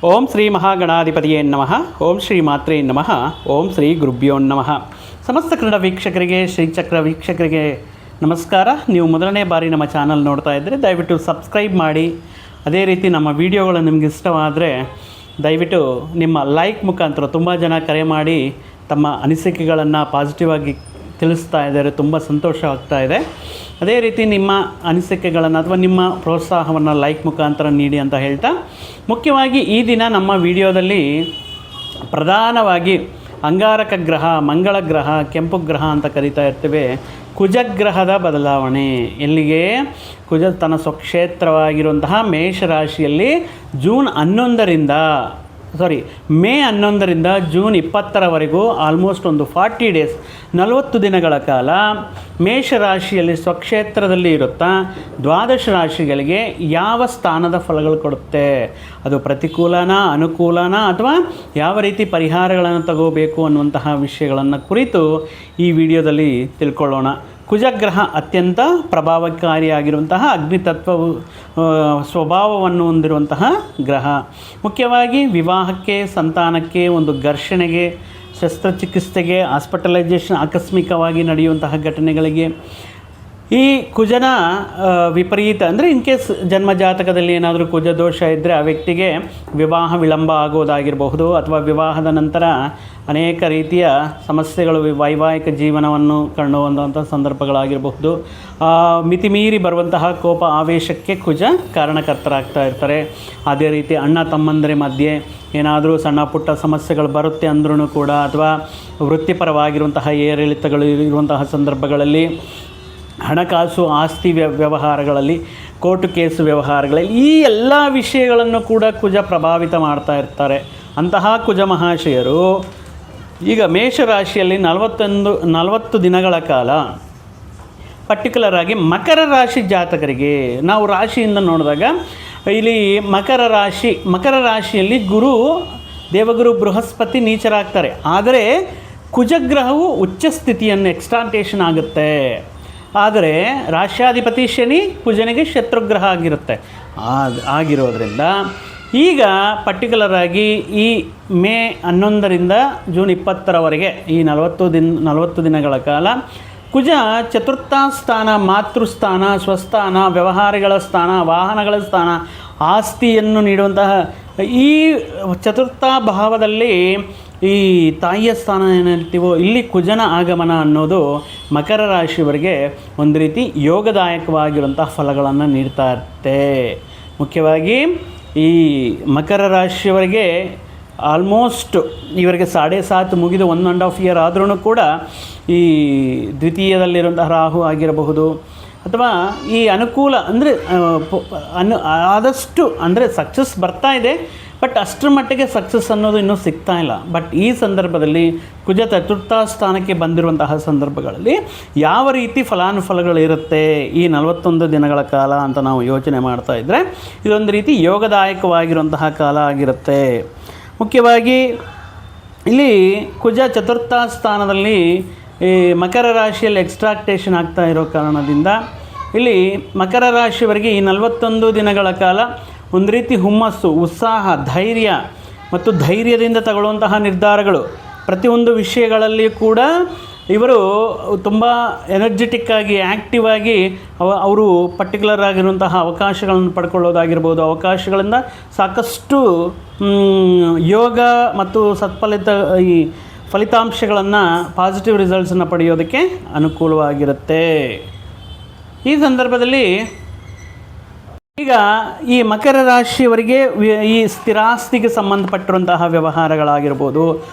ಓಂ ಶ್ರೀ ಮಹಾಗಣಾಧಿಪತಿಯೇ ನಮಃ. ಓಂ ಶ್ರೀ ಮಾತ್ರೇ ನಮಃ. ಓಂ ಶ್ರೀ ಗುರುಭ್ಯೋ ನಮಃ. ಸಮಸ್ತ ಕನ್ನಡ ವೀಕ್ಷಕರಿಗೆ, ಶ್ರೀಚಕ್ರ ವೀಕ್ಷಕರಿಗೆ ನಮಸ್ಕಾರ. ನೀವು ಮೊದಲನೇ ಬಾರಿ ನಮ್ಮ ಚಾನಲ್ ನೋಡ್ತಾ ಇದ್ದರೆ ದಯವಿಟ್ಟು ಸಬ್ಸ್ಕ್ರೈಬ್ ಮಾಡಿ. ಅದೇ ರೀತಿ ನಮ್ಮ ವಿಡಿಯೋಗಳು ನಿಮಗೆ ಇಷ್ಟವಾದರೆ ದಯವಿಟ್ಟು ನಿಮ್ಮ ಲೈಕ್ ಮುಖಾಂತರ ತುಂಬ ಜನ ಕರೆ ಮಾಡಿ ತಮ್ಮ ಅನಿಸಿಕೆಗಳನ್ನು ಪಾಸಿಟಿವ್ ಆಗಿ ತಿಳಿಸ್ತಾ ಇದ್ದಾರೆ. ತುಂಬ ಸಂತೋಷ ಆಗ್ತಾ ಇದೆ. ಅದೇ ರೀತಿ ನಿಮ್ಮ ಅನಿಸಿಕೆಗಳನ್ನು ಅಥವಾ ನಿಮ್ಮ ಪ್ರೋತ್ಸಾಹವನ್ನು ಲೈಕ್ ಮುಖಾಂತರ ನೀಡಿ ಅಂತ ಹೇಳ್ತಾ, ಮುಖ್ಯವಾಗಿ ಈ ದಿನ ನಮ್ಮ ವಿಡಿಯೋದಲ್ಲಿ ಪ್ರಧಾನವಾಗಿ ಅಂಗಾರಕ ಗ್ರಹ, ಮಂಗಳ ಗ್ರಹ, ಕೆಂಪು ಗ್ರಹ ಅಂತ ಕರಿತಾ ಇರ್ತೇವೆ, ಕುಜಗ್ರಹದ ಬದಲಾವಣೆ. ಎಲ್ಲಿಗೆ? ಕುಜ ತನ್ನ ಸ್ವಕ್ಷೇತ್ರವಾಗಿರುವಂತಹ ಮೇಷರಾಶಿಯಲ್ಲಿ ಮೇ 11ರಿಂದ ಜೂನ್ 20ರವರೆಗೂ ಆಲ್ಮೋಸ್ಟ್ ಒಂದು 40 ಡೇಸ್, 40 ದಿನಗಳ ಕಾಲ ಮೇಷರಾಶಿಯಲ್ಲಿ ಸ್ವಕ್ಷೇತ್ರದಲ್ಲಿ ಇರುತ್ತಾ ದ್ವಾದಶ ರಾಶಿಗಳಿಗೆ ಯಾವ ಸ್ಥಾನದ ಫಲಗಳು ಕೊಡುತ್ತೆ, ಅದು ಪ್ರತಿಕೂಲನಾ, ಅನುಕೂಲನಾ, ಅಥವಾ ಯಾವ ರೀತಿ ಪರಿಹಾರಗಳನ್ನು ತಗೋಬೇಕು ಅನ್ನುವಂತಹ ವಿಷಯಗಳನ್ನು ಕುರಿತು ಈ ವಿಡಿಯೋದಲ್ಲಿ ತಿಳ್ಕೊಳ್ಳೋಣ. ಕುಜಗ್ರಹ ಅತ್ಯಂತ ಪ್ರಭಾವಕಾರಿಯಾಗಿರುವಂತಹ ಅಗ್ನಿತತ್ವವು ಸ್ವಭಾವವನ್ನು ಹೊಂದಿರುವಂತಹ ಗ್ರಹ. ಮುಖ್ಯವಾಗಿ ವಿವಾಹಕ್ಕೆ, ಸಂತಾನಕ್ಕೆ, ಒಂದು ಘರ್ಷಣೆಗೆ, ಶಸ್ತ್ರಚಿಕಿತ್ಸೆಗೆ, ಹಾಸ್ಪಿಟಲೈಸೇಷನ್, ಆಕಸ್ಮಿಕವಾಗಿ ನಡೆಯುವಂತಹ ಘಟನೆಗಳಿಗೆ ಈ ಕುಜನ ವಿಪರೀತ ಅಂದರೆ ಇನ್ ಕೇಸ್ ಜನ್ಮಜಾತಕದಲ್ಲಿ ಏನಾದರೂ ಕುಜ ದೋಷ ಇದ್ದರೆ ಆ ವ್ಯಕ್ತಿಗೆ ವಿವಾಹ ವಿಳಂಬ ಆಗೋದಾಗಿರಬಹುದು, ಅಥವಾ ವಿವಾಹದ ನಂತರ ಅನೇಕ ರೀತಿಯ ಸಮಸ್ಯೆಗಳು, ವೈವಾಹಿಕ ಜೀವನವನ್ನು ಕಾಣುವಂಥ ಸಂದರ್ಭಗಳಾಗಿರಬಹುದು. ಮಿತಿಮೀರಿ ಬರುವಂತಹ ಕೋಪ, ಆವೇಶಕ್ಕೆ ಕುಜ ಕಾರಣಕರ್ತರಾಗ್ತಾ ಇರ್ತಾರೆ. ಅದೇ ರೀತಿ ಅಣ್ಣ ತಮ್ಮಂದಿರ ಮಧ್ಯೆ ಏನಾದರೂ ಸಣ್ಣ ಪುಟ್ಟ ಸಮಸ್ಯೆಗಳು ಬರುತ್ತೆ ಅಂದ್ರೂ ಕೂಡ, ಅಥವಾ ವೃತ್ತಿಪರವಾಗಿರುವಂತಹ ಏರಿಳಿತಗಳು ಇರುವಂತಹ ಸಂದರ್ಭಗಳಲ್ಲಿ, ಹಣಕಾಸು ಆಸ್ತಿ ವ್ಯವಹಾರಗಳಲ್ಲಿ, ಕೋರ್ಟು ಕೇಸು ವ್ಯವಹಾರಗಳಲ್ಲಿ, ಈ ಎಲ್ಲ ವಿಷಯಗಳನ್ನು ಕೂಡ ಕುಜ ಪ್ರಭಾವಿತ ಮಾಡ್ತಾ ಇರ್ತಾರೆ. ಅಂತಹ ಕುಜ ಮಹಾಶಯರು ಈಗ ಮೇಷರಾಶಿಯಲ್ಲಿ 40 ದಿನಗಳ ಕಾಲ, ಪರ್ಟಿಕ್ಯುಲರ್ ಆಗಿ ಮಕರ ರಾಶಿ ಜಾತಕರಿಗೆ ನಾವು ರಾಶಿಯಿಂದ ನೋಡಿದಾಗ ಇಲ್ಲಿ ಮಕರ ರಾಶಿಯಲ್ಲಿ ದೇವಗುರು ಬೃಹಸ್ಪತಿ ನೀಚರಾಗ್ತಾರೆ. ಆದರೆ ಕುಜಗ್ರಹವು ಉಚ್ಚ ಸ್ಥಿತಿಯನ್ನು ಎಕ್ಸ್ಟಾಂಟೇಷನ್ ಆಗುತ್ತೆ. ಆದರೆ ರಾಶ್ಯಾಧಿಪತಿ ಶನಿ ಕುಜನಿಗೆ ಶತ್ರುಗ್ರಹ ಆಗಿರೋದ್ರಿಂದ ಈಗ ಪರ್ಟಿಕ್ಯುಲರ್ ಆಗಿ ಈ ಮೇ 11ರಿಂದ ಜೂನ್ 20ರವರೆಗೆ ಈ 40 ದಿನಗಳ ಕಾಲ ಕುಜ ಚತುರ್ಥ ಸ್ಥಾನ, ಮಾತೃಸ್ಥಾನ, ಸ್ವಸ್ಥಾನ, ವ್ಯವಹಾರಗಳ ಸ್ಥಾನ, ವಾಹನಗಳ ಸ್ಥಾನ, ಆಸ್ತಿಯನ್ನು ನೀಡುವಂತಹ ಈ ಚತುರ್ಥ ಭಾವದಲ್ಲಿ ಈ ತಾಯಿಯ ಸ್ಥಾನ ಏನು ಹೇಳ್ತೀವೋ ಇಲ್ಲಿ ಕುಜನ ಆಗಮನ ಅನ್ನೋದು ಮಕರ ರಾಶಿಯವರಿಗೆ ಒಂದು ರೀತಿ ಯೋಗದಾಯಕವಾಗಿರುವಂತಹ ಫಲಗಳನ್ನು ನೀಡ್ತಾ ಇರುತ್ತೆ. ಮುಖ್ಯವಾಗಿ ಈ ಮಕರ ರಾಶಿಯವರಿಗೆ ಆಲ್ಮೋಸ್ಟ್ ಇವರಿಗೆ 7.5 ಮುಗಿದು 1.5 ಇಯರ್ ಆದ್ರೂ ಕೂಡ ಈ ದ್ವಿತೀಯದಲ್ಲಿರುವಂತಹ ರಾಹು ಆಗಿರಬಹುದು, ಅಥವಾ ಈ ಅನುಕೂಲ ಅಂದರೆ ಆದಷ್ಟು ಅಂದರೆ ಸಕ್ಸಸ್ ಬರ್ತಾ ಇದೆ, ಬಟ್ ಅಷ್ಟರ ಮಟ್ಟಿಗೆ ಸಕ್ಸಸ್ ಅನ್ನೋದು ಇನ್ನೂ ಸಿಗ್ತಾ ಇಲ್ಲ. ಬಟ್ ಈ ಸಂದರ್ಭದಲ್ಲಿ ಕುಜ ಚತುರ್ಥ ಸ್ಥಾನಕ್ಕೆ ಬಂದಿರುವಂತಹ ಸಂದರ್ಭಗಳಲ್ಲಿ ಯಾವ ರೀತಿ ಫಲಾನುಫಲಗಳಿರುತ್ತೆ ಈ 41 ದಿನಗಳ ಕಾಲ ಅಂತ ನಾವು ಯೋಚನೆ ಮಾಡ್ತಾ ಇದ್ದರೆ ಇದೊಂದು ರೀತಿ ಯೋಗದಾಯಕವಾಗಿರುವಂತಹ ಕಾಲ ಆಗಿರುತ್ತೆ. ಮುಖ್ಯವಾಗಿ ಇಲ್ಲಿ ಕುಜ ಚತುರ್ಥ ಸ್ಥಾನದಲ್ಲಿ ಈ ಮಕರ ರಾಶಿಯಲ್ಲಿ ಎಕ್ಸ್ಟ್ರಾಕ್ಟೇಷನ್ ಆಗ್ತಾ ಇರೋ ಕಾರಣದಿಂದ ಇಲ್ಲಿ ಮಕರ ರಾಶಿಯವರಿಗೆ ಈ 41 ದಿನಗಳ ಕಾಲ ಒಂದು ರೀತಿ ಹುಮ್ಮಸ್ಸು, ಉತ್ಸಾಹ, ಧೈರ್ಯ ಮತ್ತು ಧೈರ್ಯದಿಂದ ತಗೊಳ್ಳುವಂತಹ ನಿರ್ಧಾರಗಳು, ಪ್ರತಿಯೊಂದು ವಿಷಯಗಳಲ್ಲಿ ಕೂಡ ಇವರು ತುಂಬ ಎನರ್ಜೆಟಿಕ್ ಆಗಿ, ಆ್ಯಕ್ಟಿವ್ ಆಗಿ ಅವರು ಪರ್ಟಿಕ್ಯುಲರ್ ಆಗಿರುವಂತಹ ಅವಕಾಶಗಳನ್ನು ಪಡ್ಕೊಳ್ಳೋದಾಗಿರ್ಬೋದು. ಅವಕಾಶಗಳಿಂದ ಸಾಕಷ್ಟು ಯೋಗ ಮತ್ತು ಈ ಫಲಿತಾಂಶಗಳನ್ನು, ಪಾಸಿಟಿವ್ ರಿಸಲ್ಟ್ಸನ್ನು ಪಡೆಯೋದಕ್ಕೆ ಅನುಕೂಲವಾಗಿರುತ್ತೆ. ಈ ಸಂದರ್ಭದಲ್ಲಿ ಈಗ ಈ ಮಕರ ರಾಶಿಯವರಿಗೆ ಈ ಸ್ಥಿರಾಸ್ತಿಗೆ ಸಂಬಂಧಪಟ್ಟಿರುವಂತಹ ವ್ಯವಹಾರಗಳಾಗಿರ್ಬೋದು,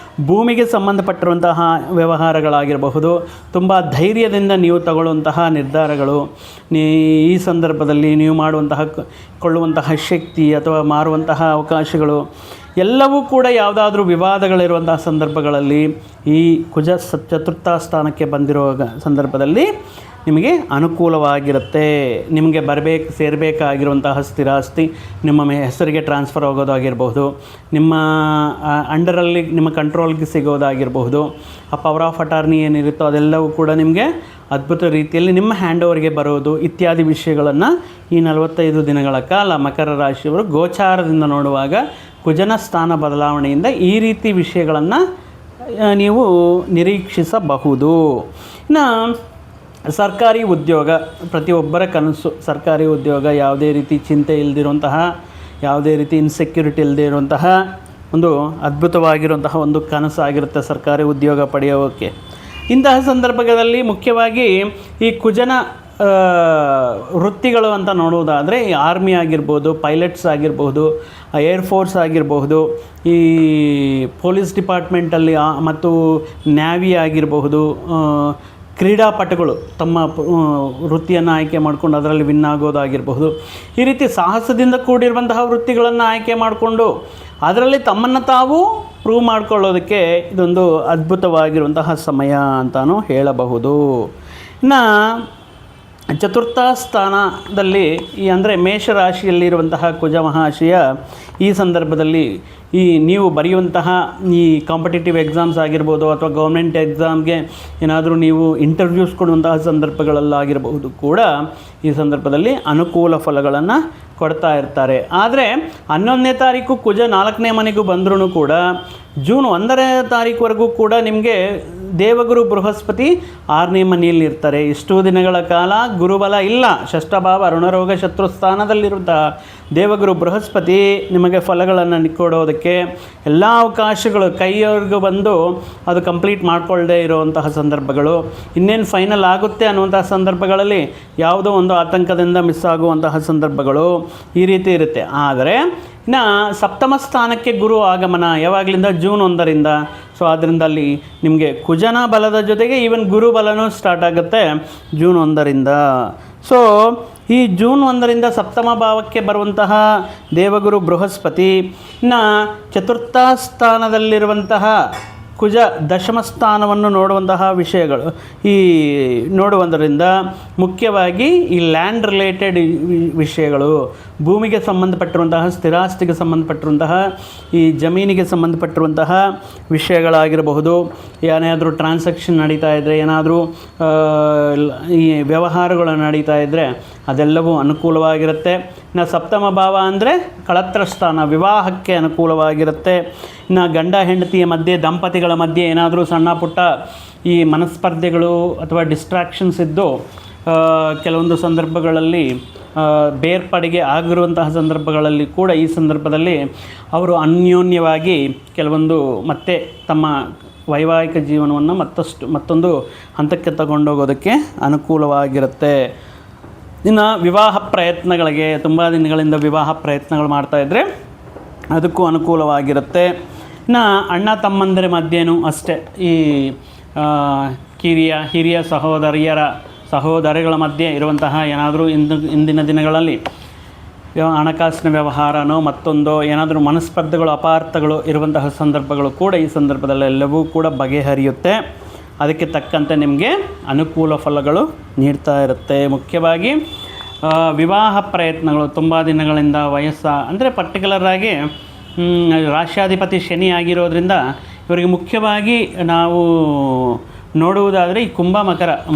ಭೂಮಿಗೆ ಸಂಬಂಧಪಟ್ಟಿರುವಂತಹ ವ್ಯವಹಾರಗಳಾಗಿರಬಹುದು, ತುಂಬ ಧೈರ್ಯದಿಂದ ನೀವು ತಗೊಳ್ಳುವಂತಹ ನಿರ್ಧಾರಗಳು, ಈ ಸಂದರ್ಭದಲ್ಲಿ ನೀವು ಕೊಳ್ಳುವಂತಹ ಶಕ್ತಿ ಅಥವಾ ಮಾರುವಂತಹ ಅವಕಾಶಗಳು ಎಲ್ಲವೂ ಕೂಡ ಯಾವುದಾದ್ರೂ ವಿವಾದಗಳಿರುವಂತಹ ಸಂದರ್ಭಗಳಲ್ಲಿ ಈ ಕುಜ ಚತುರ್ಥ ಸ್ಥಾನಕ್ಕೆ ಬಂದಿರೋ ಸಂದರ್ಭದಲ್ಲಿ ನಿಮಗೆ ಅನುಕೂಲವಾಗಿರುತ್ತೆ. ನಿಮಗೆ ಸೇರಬೇಕಾಗಿರುವಂತಹ ಸ್ಥಿರಾಸ್ತಿ ನಿಮ್ಮ ಹೆಸರಿಗೆ ಟ್ರಾನ್ಸ್ಫರ್ ಆಗೋದಾಗಿರ್ಬಹುದು, ನಿಮ್ಮ ಅಂಡರಲ್ಲಿ ನಿಮ್ಮ ಕಂಟ್ರೋಲ್ಗೆ ಸಿಗೋದಾಗಿರಬಹುದು, ಆ ಪವರ್ ಆಫ್ ಅಟಾರ್ನಿ ಏನಿರುತ್ತೋ ಅದೆಲ್ಲವೂ ಕೂಡ ನಿಮಗೆ ಅದ್ಭುತ ರೀತಿಯಲ್ಲಿ ನಿಮ್ಮ ಹ್ಯಾಂಡ್ ಓವರ್ಗೆ ಬರೋದು ಇತ್ಯಾದಿ ವಿಷಯಗಳನ್ನು ಈ 45 ದಿನಗಳ ಕಾಲ ಮಕರ ರಾಶಿಯವರು ಗೋಚಾರದಿಂದ ನೋಡುವಾಗ ಕುಜನ ಸ್ಥಾನ ಬದಲಾವಣೆಯಿಂದ ಈ ರೀತಿ ವಿಷಯಗಳನ್ನು ನೀವು ನಿರೀಕ್ಷಿಸಬಹುದು. ಇನ್ನು ಸರ್ಕಾರಿ ಉದ್ಯೋಗ ಪ್ರತಿಯೊಬ್ಬರ ಕನಸು. ಸರ್ಕಾರಿ ಉದ್ಯೋಗ ಯಾವುದೇ ರೀತಿ ಚಿಂತೆ ಇಲ್ಲದಿರುವಂತಹ, ಯಾವುದೇ ರೀತಿ ಇನ್ಸೆಕ್ಯೂರಿಟಿ ಇಲ್ಲದೇ ಇರುವಂತಹ ಒಂದು ಅದ್ಭುತವಾಗಿರುವಂತಹ ಒಂದು ಕನಸಾಗಿರುತ್ತೆ ಸರ್ಕಾರಿ ಉದ್ಯೋಗ ಪಡೆಯೋಕ್ಕೆ. ಇಂತಹ ಸಂದರ್ಭದಲ್ಲಿ ಮುಖ್ಯವಾಗಿ ಈ ಕುಜನ ವೃತ್ತಿಗಳು ಅಂತ ನೋಡುವುದಾದರೆ ಈ ಆರ್ಮಿ ಆಗಿರ್ಬೋದು, ಪೈಲಟ್ಸ್ ಆಗಿರ್ಬೋದು, ಏರ್ಫೋರ್ಸ್ ಆಗಿರಬಹುದು, ಈ ಪೊಲೀಸ್ ಡಿಪಾರ್ಟ್ಮೆಂಟಲ್ಲಿ ಮತ್ತು ನ್ಯಾವಿ ಆಗಿರಬಹುದು, ಕ್ರೀಡಾಪಟುಗಳು ತಮ್ಮ ವೃತ್ತಿಯನ್ನು ಆಯ್ಕೆ ಮಾಡಿಕೊಂಡು ಅದರಲ್ಲಿ ವಿನ್ ಆಗೋದಾಗಿರಬಹುದು. ಈ ರೀತಿ ಸಾಹಸದಿಂದ ಕೂಡಿರುವಂತಹ ವೃತ್ತಿಗಳನ್ನು ಆಯ್ಕೆ ಮಾಡಿಕೊಂಡು ಅದರಲ್ಲಿ ತಮ್ಮನ್ನು ತಾವು ಪ್ರೂವ್ ಮಾಡಿಕೊಳ್ಳೋದಕ್ಕೆ ಇದೊಂದು ಅದ್ಭುತವಾಗಿರುವಂತಹ ಸಮಯ ಅಂತಲೂ ಹೇಳಬಹುದು. ಇನ್ನು ಚತುರ್ಥ ಸ್ಥಾನದಲ್ಲಿ ಅಂದರೆ ಮೇಷರಾಶಿಯಲ್ಲಿರುವಂತಹ ಕುಜ ಮಹಾಶಯ ಈ ಸಂದರ್ಭದಲ್ಲಿ ನೀವು ಬರೆಯುವಂತಹ ಈ ಕಾಂಪಿಟೇಟಿವ್ ಎಕ್ಸಾಮ್ಸ್ ಆಗಿರ್ಬೋದು ಅಥವಾ ಗೌರ್ಮೆಂಟ್ ಎಕ್ಸಾಮ್ಗೆ ಏನಾದರೂ ನೀವು ಇಂಟರ್ವ್ಯೂಸ್ ಕೊಡುವಂತಹ ಸಂದರ್ಭಗಳಲ್ಲಾಗಿರಬಹುದು ಕೂಡ ಈ ಸಂದರ್ಭದಲ್ಲಿ ಅನುಕೂಲ ಫಲಗಳನ್ನು ಕೊಡ್ತಾ ಇರ್ತಾರೆ. ಆದರೆ 11ನೇ ತಾರೀಕು ಕುಜ 4ನೇ ಮನೆಗೂ ಬಂದ್ರೂ ಕೂಡ ಜೂನ್ 1ನೇ ತಾರೀಕುವರೆಗೂ ಕೂಡ ನಿಮಗೆ ದೇವಗುರು ಬೃಹಸ್ಪತಿ 6ನೇ ಮನೆಯಲ್ಲಿ ಇರ್ತಾರೆ. ಇಷ್ಟು ದಿನಗಳ ಕಾಲ ಗುರುಬಲ ಇಲ್ಲ, ಷಷ್ಠಭಾವ ಋಣರೋಗ ಶತ್ರು ಸ್ಥಾನದಲ್ಲಿರುವಂತಹ ದೇವಗುರು ಬೃಹಸ್ಪತಿ ನಿಮಗೆ ಫಲಗಳನ್ನು ಕೊಡೋದಕ್ಕೆ ಎಲ್ಲ ಅವಕಾಶಗಳು ಕೈಯವರೆಗೂ ಬಂದು ಅದು ಕಂಪ್ಲೀಟ್ ಮಾಡಿಕೊಳ್ಳದೇ ಇರುವಂತಹ ಸಂದರ್ಭಗಳು, ಇನ್ನೇನು ಫೈನಲ್ ಆಗುತ್ತೆ ಅನ್ನುವಂತಹ ಸಂದರ್ಭಗಳಲ್ಲಿ ಯಾವುದೋ ಒಂದು ಆತಂಕದಿಂದ ಮಿಸ್ ಆಗುವಂತಹ ಸಂದರ್ಭಗಳು ಈ ರೀತಿ ಇರುತ್ತೆ. ಆದರೆ ಇನ್ನು ಸಪ್ತಮ ಸ್ಥಾನಕ್ಕೆ ಗುರು ಆಗಮನ ಯಾವಾಗಲಿಂದ ಜೂನ್ 1ರಿಂದ. ಸೊ ಅದರಿಂದ ಅಲ್ಲಿ ನಿಮಗೆ ಕುಜನ ಬಲದ ಜೊತೆಗೆ ಈವನ್ ಗುರು ಬಲನೂ ಸ್ಟಾರ್ಟ್ ಆಗುತ್ತೆ ಜೂನ್ 1ರಿಂದ. ಸೊ ಈ ಜೂನ್ 1ರಿಂದ ಸಪ್ತಮ ಭಾವಕ್ಕೆ ಬರುವಂತಹ ದೇವಗುರು ಬೃಹಸ್ಪತಿ ಚತುರ್ಥ ಸ್ಥಾನದಲ್ಲಿರುವಂತಹ ಕುಜ ದಶಮ ಸ್ಥಾನವನ್ನು ನೋಡುವಂತಹ ವಿಷಯಗಳು ಈ ನೋಡುವುದರಿಂದ ಮುಖ್ಯವಾಗಿ ಈ ಲ್ಯಾಂಡ್ ರಿಲೇಟೆಡ್ ವಿಷಯಗಳು, ಭೂಮಿಗೆ ಸಂಬಂಧಪಟ್ಟಿರುವಂತಹ, ಸ್ಥಿರಾಸ್ತಿಗೆ ಸಂಬಂಧಪಟ್ಟಿರುವಂತಹ, ಈ ಜಮೀನಿಗೆ ಸಂಬಂಧಪಟ್ಟಿರುವಂತಹ ವಿಷಯಗಳಾಗಿರಬಹುದು. ಏನಾದರೂ ಟ್ರಾನ್ಸಾಕ್ಷನ್ ನಡೀತಾ ಇದ್ದರೆ, ಏನಾದರೂ ಈ ವ್ಯವಹಾರಗಳು ನಡೀತಾ ಇದ್ದರೆ ಅದೆಲ್ಲವೂ ಅನುಕೂಲವಾಗಿರುತ್ತೆ. ಇನ್ನು ಸಪ್ತಮ ಭಾವ ಅಂದರೆ ಕಳತ್ರ ಸ್ಥಾನ, ವಿವಾಹಕ್ಕೆ ಅನುಕೂಲವಾಗಿರುತ್ತೆ. ಇನ್ನು ಗಂಡ ಹೆಂಡತಿಯ ಮಧ್ಯೆ, ದಂಪತಿಗಳ ಮಧ್ಯೆ ಏನಾದರೂ ಸಣ್ಣ ಪುಟ್ಟ ಈ ಮನಸ್ಪರ್ಧೆಗಳು ಅಥವಾ ಡಿಸ್ಟ್ರಾಕ್ಷನ್ಸ್ ಇದ್ದು ಕೆಲವೊಂದು ಸಂದರ್ಭಗಳಲ್ಲಿ ಬೇರ್ಪಡೆಗೆ ಆಗಿರುವಂತಹ ಸಂದರ್ಭಗಳಲ್ಲಿ ಕೂಡ ಈ ಸಂದರ್ಭದಲ್ಲಿ ಅವರು ಅನ್ಯೋನ್ಯವಾಗಿ ಕೆಲವೊಂದು ಮತ್ತೆ ತಮ್ಮ ವೈವಾಹಿಕ ಜೀವನವನ್ನು ಮತ್ತೊಂದು ಹಂತಕ್ಕೆ ತಗೊಂಡೋಗೋದಕ್ಕೆ ಅನುಕೂಲವಾಗಿರುತ್ತೆ. ಇನ್ನು ವಿವಾಹ ಪ್ರಯತ್ನಗಳಿಗೆ ತುಂಬ ದಿನಗಳಿಂದ ವಿವಾಹ ಪ್ರಯತ್ನಗಳು ಮಾಡ್ತಾಯಿದ್ರೆ ಅದಕ್ಕೂ ಅನುಕೂಲವಾಗಿರುತ್ತೆ. ಇನ್ನು ಅಣ್ಣ ತಮ್ಮಂದಿರ ಮಧ್ಯೆನೂ ಅಷ್ಟೇ ಈ ಹಿರಿಯ ಸಹೋದರಿಗಳ ಮಧ್ಯೆ ಇರುವಂತಹ ಏನಾದರೂ ಇಂದಿನ ದಿನಗಳಲ್ಲಿ ಹಣಕಾಸಿನ ವ್ಯವಹಾರನೋ ಮತ್ತೊಂದು ಏನಾದರೂ ಮನಸ್ಪರ್ಧೆಗಳು, ಅಪಾರ್ಥಗಳು ಇರುವಂತಹ ಸಂದರ್ಭಗಳು ಕೂಡ ಈ ಸಂದರ್ಭದಲ್ಲೆಲ್ಲವೂ ಕೂಡ ಬಗೆಹರಿಯುತ್ತೆ. ಅದಕ್ಕೆ ತಕ್ಕಂತೆ ನಿಮಗೆ ಅನುಕೂಲ ಫಲಗಳು ನೀಡ್ತಾ ಇರುತ್ತೆ. ಮುಖ್ಯವಾಗಿ ವಿವಾಹ ಪ್ರಯತ್ನಗಳು ತುಂಬ ದಿನಗಳಿಂದ ಅಂದರೆ ಪರ್ಟಿಕ್ಯುಲರಾಗಿ ರಾಶ್ಯಾಧಿಪತಿ ಶನಿ ಆಗಿರೋದ್ರಿಂದ ಇವರಿಗೆ ಮುಖ್ಯವಾಗಿ ನಾವು ನೋಡುವುದಾದರೆ ಈ ಕುಂಭ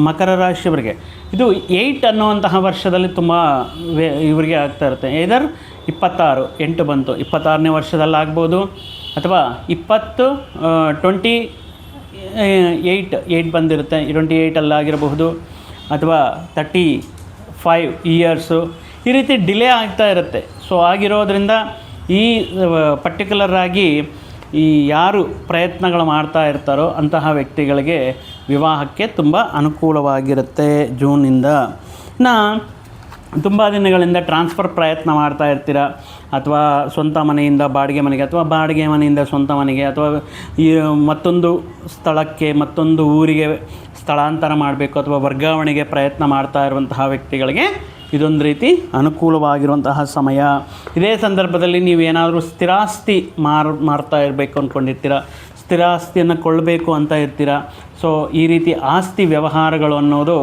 ಮಕರ ರಾಶಿಯವರಿಗೆ ಇದು 8 ಅನ್ನುವಂತಹ ವರ್ಷದಲ್ಲಿ ತುಂಬ ಇವರಿಗೆ ಆಗ್ತಾ ಇರುತ್ತೆ. ಐದರ್ 8 ಬಂತು, 26ನೇ ವರ್ಷದಲ್ಲಿ ಆಗ್ಬೋದು, ಅಥವಾ 28 ಬಂದಿರುತ್ತೆ, 28ಅಲ್ಲಾಗಿರಬಹುದು, ಅಥವಾ 35 ಇಯರ್ಸು ಈ ರೀತಿ ಡಿಲೇ ಆಗ್ತಾ ಇರುತ್ತೆ. ಸೊ ಆಗಿರೋದ್ರಿಂದ ಈ ಪರ್ಟಿಕ್ಯುಲರಾಗಿ ಈ ಯಾರು ಪ್ರಯತ್ನಗಳು ಮಾಡ್ತಾ ಇರ್ತಾರೋ ಅಂತಹ ವ್ಯಕ್ತಿಗಳಿಗೆ ವಿವಾಹಕ್ಕೆ ತುಂಬ ಅನುಕೂಲವಾಗಿರುತ್ತೆ ಜೂನಿಂದ. ಇನ್ನು ತುಂಬ ದಿನಗಳಿಂದ ಟ್ರಾನ್ಸ್ಫರ್ ಪ್ರಯತ್ನ ಮಾಡ್ತಾ ಇರ್ತೀರ, ಅಥವಾ ಸ್ವಂತ ಮನೆಯಿಂದ ಬಾಡಿಗೆ ಮನೆಗೆ, ಅಥವಾ ಬಾಡಿಗೆ ಮನೆಯಿಂದ ಸ್ವಂತ ಮನೆಗೆ, ಅಥವಾ ಈ ಮತ್ತೊಂದು ಸ್ಥಳಕ್ಕೆ ಮತ್ತೊಂದು ಊರಿಗೆ ಸ್ಥಳಾಂತರ ಮಾಡಬೇಕು, ಅಥವಾ ವರ್ಗಾವಣೆಗೆ ಪ್ರಯತ್ನ ಮಾಡ್ತಾ ಇರುವಂತಹ ವ್ಯಕ್ತಿಗಳಿಗೆ ಇದೊಂದು ರೀತಿ ಅನುಕೂಲವಾಗಿರುವಂತಹ ಸಮಯ. ಇದೇ ಸಂದರ್ಭದಲ್ಲಿ ನೀವೇನಾದರೂ ಸ್ಥಿರಾಸ್ತಿ ಮಾರ್ತಾ ಇರಬೇಕು ಅಂದ್ಕೊಂಡಿರ್ತೀರ, ಸ್ಥಿರಾಸ್ತಿಯನ್ನು ಕೊಳ್ಳಬೇಕು ಅಂತ ಇರ್ತೀರ. ಸೊ ಈ ರೀತಿ ಆಸ್ತಿ ವ್ಯವಹಾರಗಳು ಅನ್ನೋದು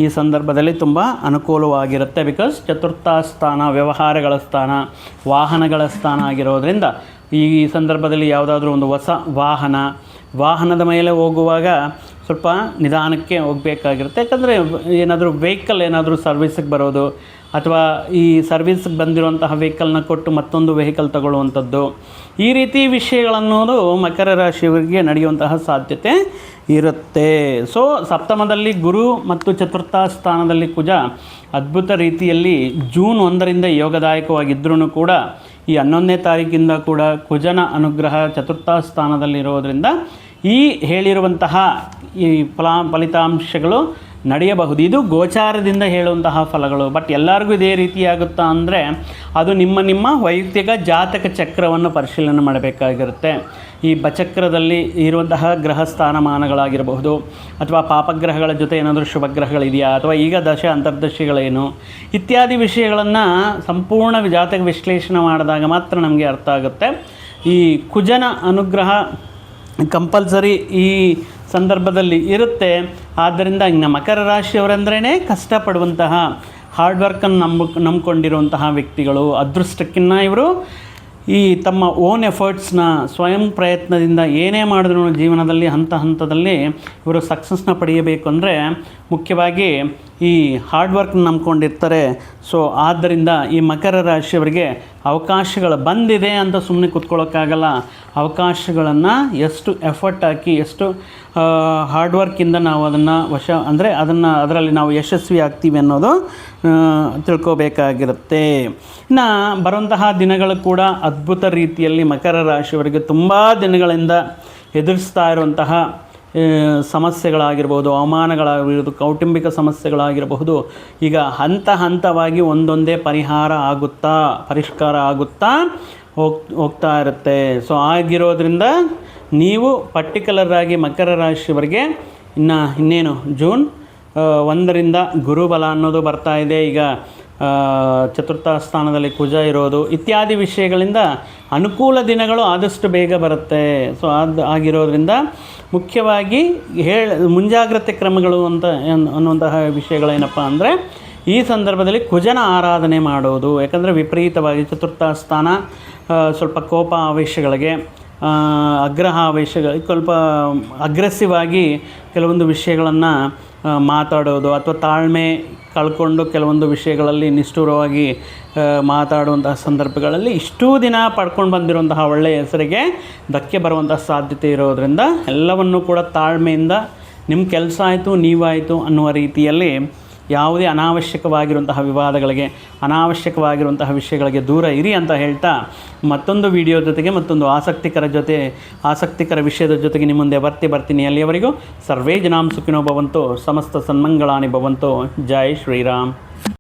ಈ ಸಂದರ್ಭದಲ್ಲಿ ತುಂಬ ಅನುಕೂಲವಾಗಿರುತ್ತೆ. ಬಿಕಾಸ್ ಚತುರ್ಥ ಸ್ಥಾನ ವ್ಯವಹಾರಗಳ ಸ್ಥಾನ, ವಾಹನಗಳ ಸ್ಥಾನ ಆಗಿರೋದ್ರಿಂದ ಈ ಸಂದರ್ಭದಲ್ಲಿ ಯಾವುದಾದ್ರೂ ಒಂದು ಹೊಸ ವಾಹನದ ಮೇಲೆ ಹೋಗುವಾಗ ಸ್ವಲ್ಪ ನಿಧಾನಕ್ಕೆ ಹೋಗಬೇಕಾಗಿರುತ್ತೆ. ಯಾಕಂದರೆ ಏನಾದರೂ ವೆಹಿಕಲ್ ಏನಾದರೂ ಸರ್ವಿಸಿಗೆ ಬರೋದು ಅಥವಾ ಈ ಸರ್ವಿಸ್ಗೆ ಬಂದಿರುವಂತಹ ವೆಹಿಕಲ್ನ ಕೊಟ್ಟು ಮತ್ತೊಂದು ವೆಹಿಕಲ್ ತಗೊಳ್ಳುವಂಥದ್ದು, ಈ ರೀತಿ ವಿಷಯಗಳನ್ನೋದು ಮಕರ ರಾಶಿಯವರಿಗೆ ನಡೆಯುವಂತಹ ಸಾಧ್ಯತೆ ಇರುತ್ತೆ. ಸೊ ಸಪ್ತಮದಲ್ಲಿ ಗುರು ಮತ್ತು ಚತುರ್ಥ ಸ್ಥಾನದಲ್ಲಿ ಕುಜ ಅದ್ಭುತ ರೀತಿಯಲ್ಲಿ ಜೂನ್ 1ರಿಂದ ಯೋಗದಾಯಕವಾಗಿದ್ದರೂ ಕೂಡ ಈ 11ನೇ ತಾರೀಕಿಂದ ಕೂಡ ಕುಜನ ಅನುಗ್ರಹ ಚತುರ್ಥ ಸ್ಥಾನದಲ್ಲಿರೋದರಿಂದ ಈ ಹೇಳಿರುವಂತಹ ಈ ಫಲಿತಾಂಶಗಳು ನಡೆಯಬಹುದು. ಇದು ಗೋಚಾರದಿಂದ ಹೇಳುವಂತಹ ಫಲಗಳು. ಬಟ್ ಎಲ್ಲರಿಗೂ ಇದೇ ರೀತಿಯಾಗುತ್ತಾ ಅಂದರೆ ಅದು ನಿಮ್ಮ ವೈಯಕ್ತಿಕ ಜಾತಕ ಚಕ್ರವನ್ನು ಪರಿಶೀಲನೆ ಮಾಡಬೇಕಾಗಿರುತ್ತೆ. ಈ ಬಚಕ್ರದಲ್ಲಿ ಇರುವಂತಹ ಗ್ರಹ ಸ್ಥಾನಮಾನಗಳಾಗಿರಬಹುದು, ಅಥವಾ ಪಾಪಗ್ರಹಗಳ ಜೊತೆ ಏನಾದರೂ ಶುಭಗ್ರಹಗಳಿದೆಯಾ, ಅಥವಾ ಈಗ ದಶೆ ಅಂತರ್ದಶೆಗಳೇನು ಇತ್ಯಾದಿ ವಿಷಯಗಳನ್ನು ಸಂಪೂರ್ಣ ಜಾತಕ ವಿಶ್ಲೇಷಣೆ ಮಾಡಿದಾಗ ಮಾತ್ರ ನಮಗೆ ಅರ್ಥ ಆಗುತ್ತೆ. ಈ ಕುಜನ ಅನುಗ್ರಹ ಕಂಪಲ್ಸರಿ ಈ ಸಂದರ್ಭದಲ್ಲಿ ಇರುತ್ತೆ. ಆದ್ದರಿಂದ ಇನ್ನು ಮಕರ ರಾಶಿಯವರಂದ್ರೇ ಕಷ್ಟಪಡುವಂತಹ ಹಾರ್ಡ್ ವರ್ಕನ್ನು ನಂಬ್ಕೊಂಡಿರುವಂತಹ ವ್ಯಕ್ತಿಗಳು. ಅದೃಷ್ಟಕ್ಕಿನ್ನ ಇವರು ಈ ತಮ್ಮ ಓನ್ ಎಫರ್ಟ್ಸ್ನ ಸ್ವಯಂ ಪ್ರಯತ್ನದಿಂದ ಏನೇ ಮಾಡಿದ್ರು ಜೀವನದಲ್ಲಿ ಹಂತದಲ್ಲಿ ಇವರು ಸಕ್ಸಸ್ನ ಪಡೆಯಬೇಕು ಅಂದರೆ ಮುಖ್ಯವಾಗಿ ಈ ಹಾರ್ಡ್ ವರ್ಕ್ ನಂಬ್ಕೊಂಡಿರ್ತಾರೆ. ಸೊ ಆದ್ದರಿಂದ ಈ ಮಕರ ರಾಶಿಯವರಿಗೆ ಅವಕಾಶಗಳು ಬಂದಿದೆ ಅಂತ ಸುಮ್ಮನೆ ಕೂತ್ಕೊಳ್ಳೋಕ್ಕಾಗಲ್ಲ. ಅವಕಾಶಗಳನ್ನು ಎಷ್ಟು ಎಫರ್ಟ್ ಹಾಕಿ, ಎಷ್ಟು ಹಾರ್ಡ್ ವರ್ಕಿಂದ ನಾವು ಅದನ್ನು ಅದರಲ್ಲಿ ನಾವು ಯಶಸ್ವಿ ಆಗ್ತೀವಿ ಅನ್ನೋದು ತಿಳ್ಕೋಬೇಕಾಗಿರುತ್ತೆ. ಇನ್ನು ಬರುವಂತಹ ದಿನಗಳು ಕೂಡ ಅದ್ಭುತ ರೀತಿಯಲ್ಲಿ ಮಕರ ರಾಶಿಯವರಿಗೆ ತುಂಬ ದಿನಗಳಿಂದ ಎದುರಿಸ್ತಾ ಇರುವಂತಹ ಸಮಸ್ಯೆಗಳಾಗಿರ್ಬೋದು, ಅವಮಾನಗಳಾಗಿರ್ಬೋದು, ಕೌಟುಂಬಿಕ ಸಮಸ್ಯೆಗಳಾಗಿರಬಹುದು, ಈಗ ಹಂತವಾಗಿ ಒಂದೊಂದೇ ಪರಿಷ್ಕಾರ ಆಗುತ್ತಾ ಹೋಗ್ತಾ ಇರುತ್ತೆ. ಸೊ ಆಗಿರೋದ್ರಿಂದ ನೀವು ಪರ್ಟಿಕ್ಯುಲರಾಗಿ ಮಕರ ರಾಶಿಯವರಿಗೆ ಇನ್ನೇನು ಜೂನ್ 1ರಿಂದ ಗುರುಬಲ ಅನ್ನೋದು ಬರ್ತಾ ಇದೆ. ಈಗ ಚತುರ್ಥ ಸ್ಥಾನದಲ್ಲಿ ಕುಜ ಇರೋದು ಇತ್ಯಾದಿ ವಿಷಯಗಳಿಂದ ಅನುಕೂಲ ದಿನಗಳು ಆದಷ್ಟು ಬೇಗ ಬರುತ್ತೆ. ಸೊ ಆಗಿರೋದ್ರಿಂದ ಮುಖ್ಯವಾಗಿ ಮುಂಜಾಗ್ರತೆ ಕ್ರಮಗಳು ಅನ್ನುವಂತಹ ವಿಷಯಗಳೇನಪ್ಪ ಅಂದರೆ ಈ ಸಂದರ್ಭದಲ್ಲಿ ಕುಜನ ಆರಾಧನೆ ಮಾಡೋದು. ಯಾಕಂದರೆ ವಿಪರೀತವಾಗಿ ಚತುರ್ಥ ಸ್ಥಾನ ಸ್ವಲ್ಪ ಕೋಪ ಆವೇಶಗಳಿಗೆ, ಆಗ್ರಹ ಆವೇಶಗಳಿಗೆ ಸ್ವಲ್ಪ ಅಗ್ರೆಸಿವ್ ಆಗಿ ಕೆಲವೊಂದು ವಿಷಯಗಳನ್ನು ಮಾತಾಡೋದು, ಅಥವಾ ತಾಳ್ಮೆ ಕಳ್ಕೊಂಡು ಕೆಲವೊಂದು ವಿಷಯಗಳಲ್ಲಿ ನಿಷ್ಠುರವಾಗಿ ಮಾತಾಡುವಂತಹ ಸಂದರ್ಭಗಳಲ್ಲಿ ಇಷ್ಟೂ ದಿನ ಪಡ್ಕೊಂಡು ಬಂದಿರುವಂತಹ ಒಳ್ಳೆಯ ಹೆಸರಿಗೆ ಧಕ್ಕೆ ಬರುವಂತಹ ಸಾಧ್ಯತೆ ಇರೋದರಿಂದ ಎಲ್ಲವನ್ನೂ ಕೂಡ ತಾಳ್ಮೆಯಿಂದ ನಿಮ್ಮ ಕೆಲಸ ಆಯಿತು ನೀವಾಯಿತು ಅನ್ನುವ ರೀತಿಯಲ್ಲಿ ಯಾವುದೇ ಅನಾವಶ್ಯಕವಾಗಿರುವಂತಹ ವಿವಾದಗಳಿಗೆ, ಅನಾವಶ್ಯಕವಾಗಿರುವಂತಹ ವಿಷಯಗಳಿಗೆ ದೂರ ಇರಿ ಅಂತ ಹೇಳ್ತಾ ಮತ್ತೊಂದು ವಿಡಿಯೋ ಜೊತೆಗೆ ಮತ್ತೊಂದು ಆಸಕ್ತಿಕರ ವಿಷಯದ ಜೊತೆಗೆ ನಿಮ್ಮ ಮುಂದೆ ಬರ್ತೀನಿ. ಅಲ್ಲಿಯವರೆಗೂ ಸರ್ವೇ ಜನಾಂ ಸುಖಿನೋ ಭವಂತು, ಸಮಸ್ತ ಸನ್ಮಂಗಳಾನಿ ಭವಂತು. ಜೈ ಶ್ರೀರಾಮ್.